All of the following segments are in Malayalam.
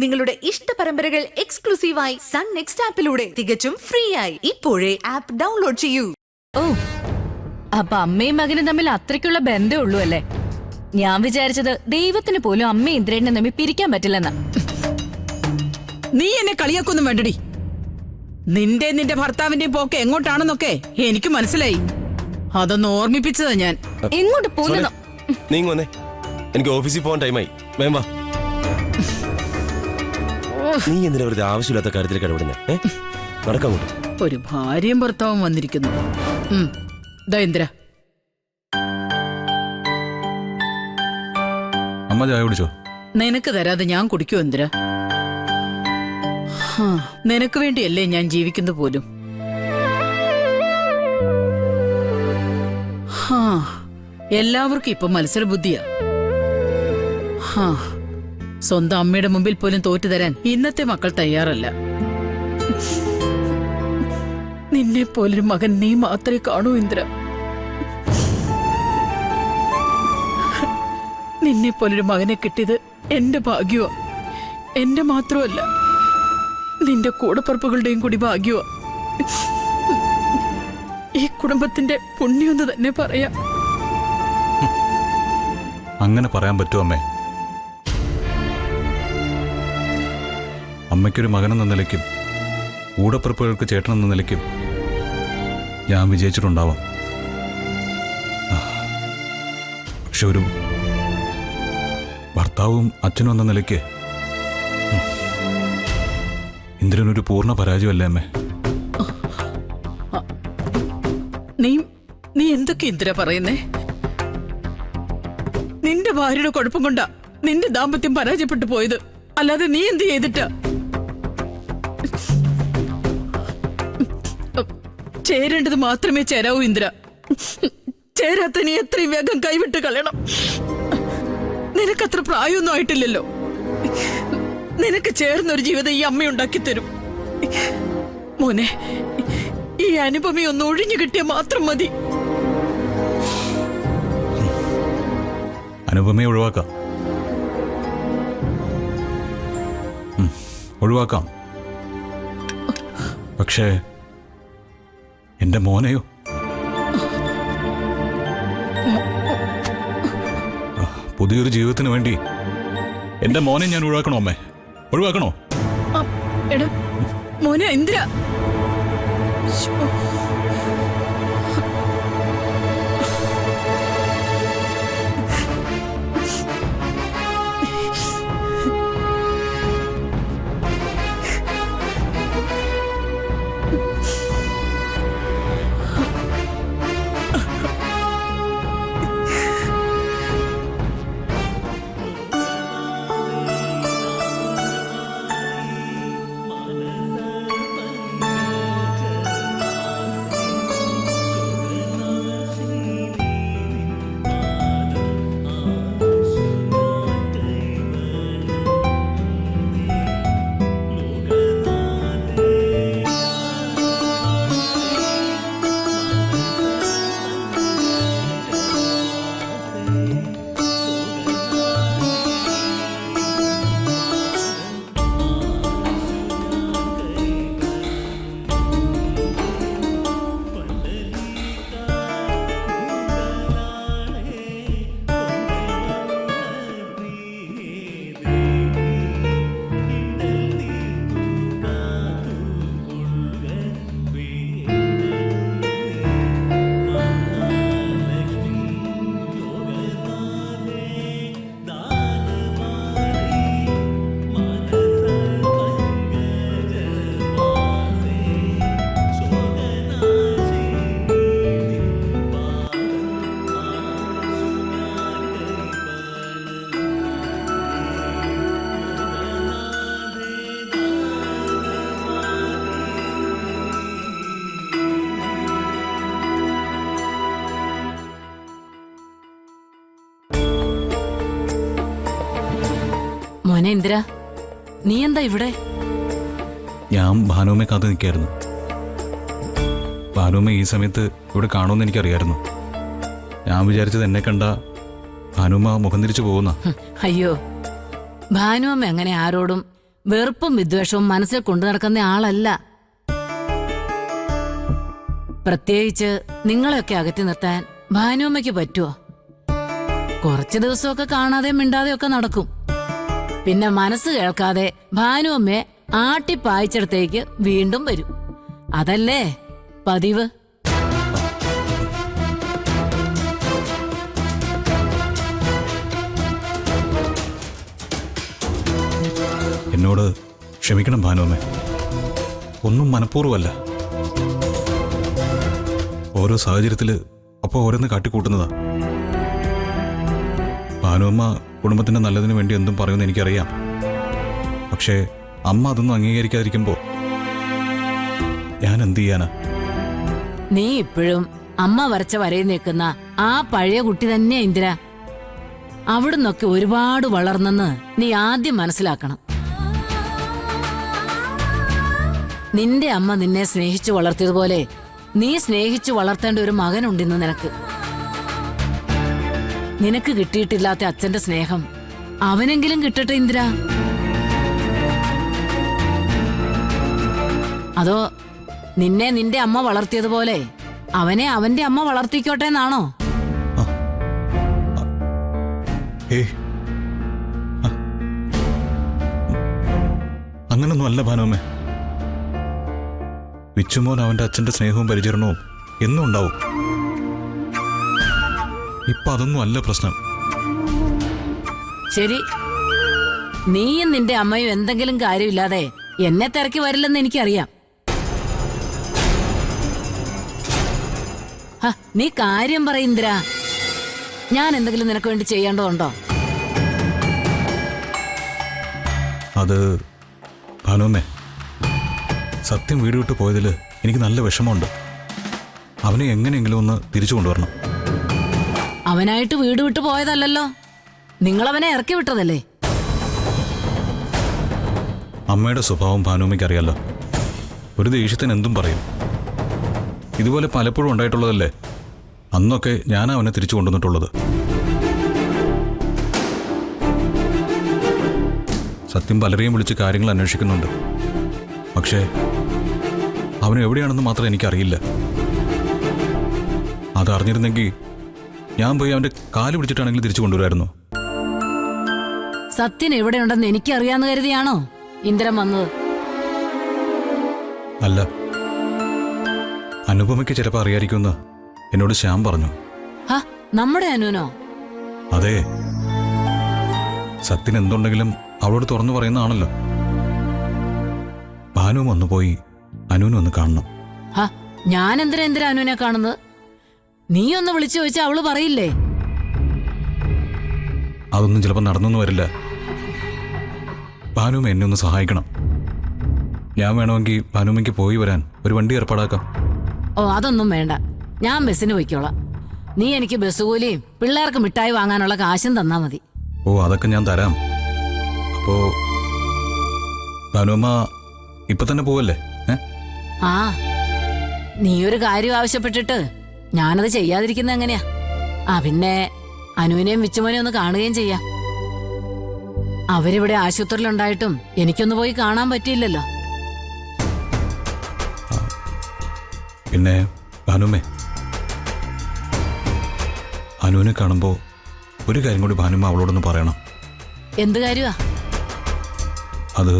നിങ്ങളുടെ ഇഷ്ട പരമ്പരകൾ എക്സ്ക്ലൂസീവായി സൺ നെക്സ്റ്റ് ആപ്പിലൂടെ തികച്ചും ഫ്രീ ആയി ഇപ്പോഴേ ആപ്പ് ഡൗൺലോഡ് ചെയ്യൂ. ഓ, അപ്പൊ അമ്മയും മകനും തമ്മിൽ അത്രയ്ക്കുള്ള ബന്ധമേ ഉള്ളൂ അല്ലേ? ഞാൻ വിചാരിച്ചത് ദൈവത്തിന് പോലും അമ്മയും ഇന്ദ്രനെ തമ്മിൽ പിരിക്കാൻ പറ്റില്ലെന്നാ. നീ എന്നെ കളിയാക്കൊന്നും വേണ്ടടി. നിന്റെ ഭർത്താവിന്റെയും പോക്ക് എങ്ങോട്ടാണെന്നൊക്കെ എനിക്ക് മനസ്സിലായി. അതൊന്ന് ഓർമ്മിപ്പിച്ചതാ ഞാൻ. എങ്ങോട്ട് പോകുന്നതോ? നീങ്ങ, എനിക്ക് ഓഫീസിൽ പോകാൻ ടൈമായി. വേം വാ. നീ എന്തിനാ വെറുതെ ആവശ്യമില്ലാത്ത കാര്യത്തിലേക്ക് ഇടപെടുന്നേ? നടക്കങ്ങോട്ട്. ഒരു ഭാര്യയും ഭർത്താവും വന്നിരിക്കുന്നു. ഇന്ദ്ര, അമ്മ ചായ കുടിച്ചോ? നിനക്ക് തരാതെ ഞാൻ കുടിക്കൂ ഇന്ദ്ര? നിനക്ക് വേണ്ടിയല്ലേ ഞാൻ ജീവിക്കുന്നു പോലും. എല്ലാവർക്കും ഇപ്പൊ മത്സരബുദ്ധിയാ. സ്വന്തം അമ്മയുടെ മുമ്പിൽ പോലും തോറ്റു തരാൻ ഇന്നത്തെ മക്കൾ തയ്യാറല്ല. നിന്നെ പോലൊരു മകൻ നീ മാത്രമേ കാണൂ ഇന്ദ്ര. നിന്നെ പോലൊരു മകനെ കിട്ടിയത് എന്റെ ഭാഗ്യമാ. എന്റെ മാത്രമല്ല, നിന്റെ കൂടപ്പറപ്പുകളുടെയും കൂടി ഭാഗ്യമാ. ഈ കുടുംബത്തിന്റെ പുണ്യമെന്ന് തന്നെ പറയാം. അങ്ങനെ പറയാൻ പറ്റുമോ അമ്മേ? അമ്മയ്ക്കൊരു മകനെന്ന നിലയ്ക്കും കൂടപ്പിറപ്പുകൾക്ക് ചേട്ടനെന്ന നിലയ്ക്കും ഞാൻ വിജയിച്ചിട്ടുണ്ടാവാം. പക്ഷെ ഒരു ഭർത്താവും അച്ഛനും എന്ന നിലയ്ക്ക് ഇന്ദ്രനൊരു പൂർണ്ണ പരാജയമല്ലേ അമ്മേ? നീ എന്തൊക്കെ ഇന്ദ്ര പറയുന്നേ? നിന്റെ ഭാര്യയുടെ കുഴപ്പം കൊണ്ടാ നിന്റെ ദാമ്പത്യം പരാജയപ്പെട്ടു പോയത്, അല്ലാതെ നീ എന്ത് ചെയ്തിട്ടാ? ചേരേണ്ടത് മാത്രമേ ചേരാവൂ ഇന്ദ്ര. ചേരാത്ത നീ എത്രയും വേഗം കൈവിട്ട് കളയണം. നിനക്കത്ര പ്രായമൊന്നും ആയിട്ടില്ലല്ലോ. നിനക്ക് ചേർന്നൊരു ജീവിതം ഈ അമ്മയുണ്ടാക്കി തരും. മോനെ, ഈ അനുപമ ഒന്ന് ഒഴിഞ്ഞു കിട്ടിയ മാത്രം മതി. അനുപമയെ ഒഴിവാക്കാം. പക്ഷേ എന്റെ മോനെയോ? പുതിയൊരു ജീവിതത്തിന് വേണ്ടി എന്റെ മോനെ ഞാൻ ഒഴിവാക്കണോ അമ്മേ? ഒഴിവാക്കണോ? മോനെ ഇന്ദ്ര, മോനെ ഇന്ദ്ര, നീ എന്താ ഇവിടെ? ഞാൻ ഭാനുമ്മയെ കാത്തു നിൽക്കായിരുന്നു. ഭാനുമ്മ ഈ സമയത്ത് ഇവിടെ കാണുമെന്ന് എനിക്കറിയായിരുന്നു. ഞാൻ വിചാരിച്ചത് എന്നെ കണ്ട ഭാനുമ്മ മുഖം തിരിച്ചു പോകുന്ന. അയ്യോ, ഭാനുമ്മ അങ്ങനെ ആരോടും വെറുപ്പും വിദ്വേഷവും മനസ്സിൽ കൊണ്ടു നടക്കുന്ന ആളല്ല. പ്രത്യേകിച്ച് നിങ്ങളെയൊക്കെ അകറ്റി നിർത്താൻ ഭാനുമ്മയ്ക്ക് പറ്റുമോ? കുറച്ചു ദിവസമൊക്കെ കാണാതെ മിണ്ടാതെയൊക്കെ നടക്കും. പിന്നെ മനസ്സ് കേൾക്കാതെ ഭാനുമ്മയെ ആട്ടിപ്പായിച്ചിടത്തേക്ക് വീണ്ടും വരും. അതല്ലേ പതിവ്. എന്നോട് ക്ഷമിക്കണം ഭാനുവമ്മേ, ഒന്നും മനഃപൂർവ്വമല്ല. ഓരോ സാഹചര്യത്തില് അപ്പോൾ ഓരോന്ന് കാട്ടിക്കൂട്ടുന്നതാ. ഭാനുവമ്മ കുടുംബത്തിന്റെ നല്ലതിന് വേണ്ടി എന്തും പറയുമെന്ന് എനിക്കറിയാം. പക്ഷേ അമ്മ അതൊന്നും അംഗീകരിക്കാതിരിക്കുമ്പോ ഞാൻ എന്ത് ചെയ്യാനാ? നീ ഇപ്പോഴും അമ്മ വരച്ച വരയിൽ നിൽക്കുന്ന ആ പഴയ കുട്ടി തന്നെയാ ഇന്ദിര. അവിടുന്നൊക്കെ ഒരുപാട് വളർന്നെന്ന് നീ ആദ്യം മനസ്സിലാക്കണം. നിന്റെ അമ്മ നിന്നെ സ്നേഹിച്ചു വളർത്തിയതുപോലെ നീ സ്നേഹിച്ചു വളർത്തേണ്ട ഒരു മകനുണ്ടെന്ന് നിനക്ക്. നിനക്ക് കിട്ടിയിട്ടില്ലാത്ത അച്ഛന്റെ സ്നേഹം അവനെങ്കിലും കിട്ടട്ടെ ഇന്ദിര. അതോ നിന്നെ നിന്റെ അമ്മ വളർത്തിയതുപോലെ അവനെ അവന്റെ അമ്മ വളർത്തിക്കോട്ടെ എന്നാണോ? അങ്ങനൊന്നും അല്ല ഭാനുവമ്മേ. വിച്ചുമോൻ അവന്റെ അച്ഛന്റെ സ്നേഹവും പരിചരണവും എന്നും ഉണ്ടാവും. ഇപ്പൊ അതൊന്നും അല്ല പ്രശ്നം. ശരി, നീയും നിന്റെ അമ്മയും എന്തെങ്കിലും കാര്യമില്ലാതെ എന്നെ തിരക്കി വരില്ലെന്ന് എനിക്കറിയാം. നീ കാര്യം പറ ഇന്ദിര. ഞാൻ എന്തെങ്കിലും നിനക്ക് വേണ്ടി ചെയ്യേണ്ടതുണ്ടോ? അത് ഭാനുവമ്മേ, സത്യം വീട് വിട്ട് പോയതിൽ എനിക്ക് നല്ല വിഷമമുണ്ട്. അവനെ എങ്ങനെയെങ്കിലും ഒന്ന് തിരിച്ചു കൊണ്ടുവരണം. അവനായിട്ട് വീട് വിട്ടു പോയതല്ലല്ലോ, നിങ്ങളവനെ ഇറക്കി വിട്ടതല്ലേ? അമ്മയുടെ സ്വഭാവം ഭാനുവമ്മയ്ക്ക് അറിയാലോ. ഒരു ദേഷ്യത്തിന് എന്തും പറയും. ഇതുപോലെ പലപ്പോഴും ഉണ്ടായിട്ടുള്ളതല്ലേ. അന്നൊക്കെ ഞാനാ അവനെ തിരിച്ചു കൊണ്ടുവന്നിട്ടുള്ളത്. സത്യം പലരെയും വിളിച്ച് കാര്യങ്ങൾ അന്വേഷിക്കുന്നുണ്ട്. പക്ഷേ അവൻ എവിടെയാണെന്ന് മാത്രം എനിക്കറിയില്ല. അതറിഞ്ഞിരുന്നെങ്കിൽ ഞാൻ പോയി അവന്റെ കാല് പിടിച്ചിട്ടാണെങ്കിൽ തിരിച്ചു കൊണ്ടുവരുമായിരുന്നു. സത്യൻ എവിടെയുണ്ടെന്ന് എനിക്കറിയാന്ന് കരുതിയാണോ ഇന്ദിരം വന്നത്? അല്ല, അനുപമയ്ക്ക് ചിലപ്പോൾ അറിയാതിരിക്കുമെന്ന് എന്നോട് ശ്യാം പറഞ്ഞു. നമ്മുടെ അനുനോ? അതെ, സത്യൻ എന്തുണ്ടെങ്കിലും അവളോട് തുറന്നു പറയുന്നതാണല്ലോ. ഭാനു വന്നു പോയി അനുവിനൊന്ന് കാണണം. ഞാൻ എന്തിനാ അനുവിനെ കാണുന്നത്? നീ ഒന്ന് വിളിച്ചു ചോദിച്ചാൽ അവള് പറയില്ലേ? അതൊന്നും ചിലപ്പോൾ നടന്നൊന്നും വരില്ല. ഭാനുമ്മ എന്നെ ഒന്ന് സഹായിക്കണം. ഞാൻ വേണമെങ്കിൽ ഭാനുമ്മയ്ക്ക് പോയി വരാൻ ഒരു വണ്ടി ഏർപ്പാടാക്കാം. ഓ, അതൊന്നും വേണ്ട, ഞാൻ ബസ്സിന് പോയിക്കോളാം. നീ എനിക്ക് ബസ് കൂലിയും പിള്ളേർക്ക് മിഠായി വാങ്ങാനുള്ള കാശും തന്നാ മതി. ഓ, അതൊക്കെ ഞാൻ തരാം. അപ്പോ ഭാനുമ്മ ഇപ്പൊ തന്നെ പോവല്ലേ? ആ, നീ ഒരു കാര്യം ആവശ്യപ്പെട്ടിട്ട് ഞാനത് ചെയ്യാതിരിക്കുന്നത് എങ്ങനെയാ? പിന്നെ അനുവിനെയും വിച്ചുമോനെയും ഒന്ന് കാണുകയും ചെയ്യാം. അവരിവിടെ ആശുപത്രിയിലുണ്ടായിട്ടും എനിക്കൊന്ന് പോയി കാണാൻ പറ്റിയില്ലല്ലോ. പിന്നെ ഭാനുമ്മേ, അനുവിനെ കാണുമ്പോ ഒരു കാര്യം കൂടി ഭാനുമ്മ അവളോടൊന്ന് പറയണം. എന്ത് കാര്യമാ? അത്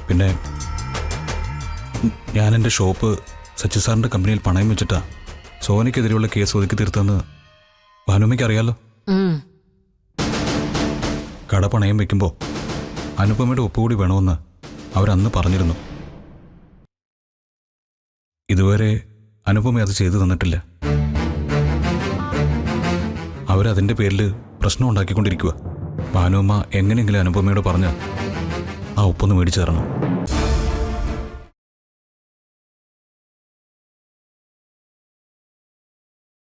പിന്നെ ഞാൻ എൻ്റെ ഷോപ്പ് സച്ചി സാറിൻ്റെ കമ്പനിയിൽ പണയം വെച്ചിട്ടാ സോനയ്ക്കെതിരെയുള്ള കേസ് ഒതുക്കി തീർത്തെന്ന് ഭാനുമ്മയ്ക്ക് അറിയാലോ. കട പണയം വെക്കുമ്പോൾ അനുപമയുടെ ഒപ്പുകൂടി വേണമെന്ന് അവരന്ന് പറഞ്ഞിരുന്നു. ഇതുവരെ അനുപമ അത് ചെയ്തു തന്നിട്ടില്ല. അവരതിൻ്റെ പേരിൽ പ്രശ്നം ഉണ്ടാക്കിക്കൊണ്ടിരിക്കുക. ഭാനുമ്മ എങ്ങനെയെങ്കിലും അനുപമയോട് പറഞ്ഞ് ആ ഒപ്പൊന്ന് മേടിച്ചു തരണം.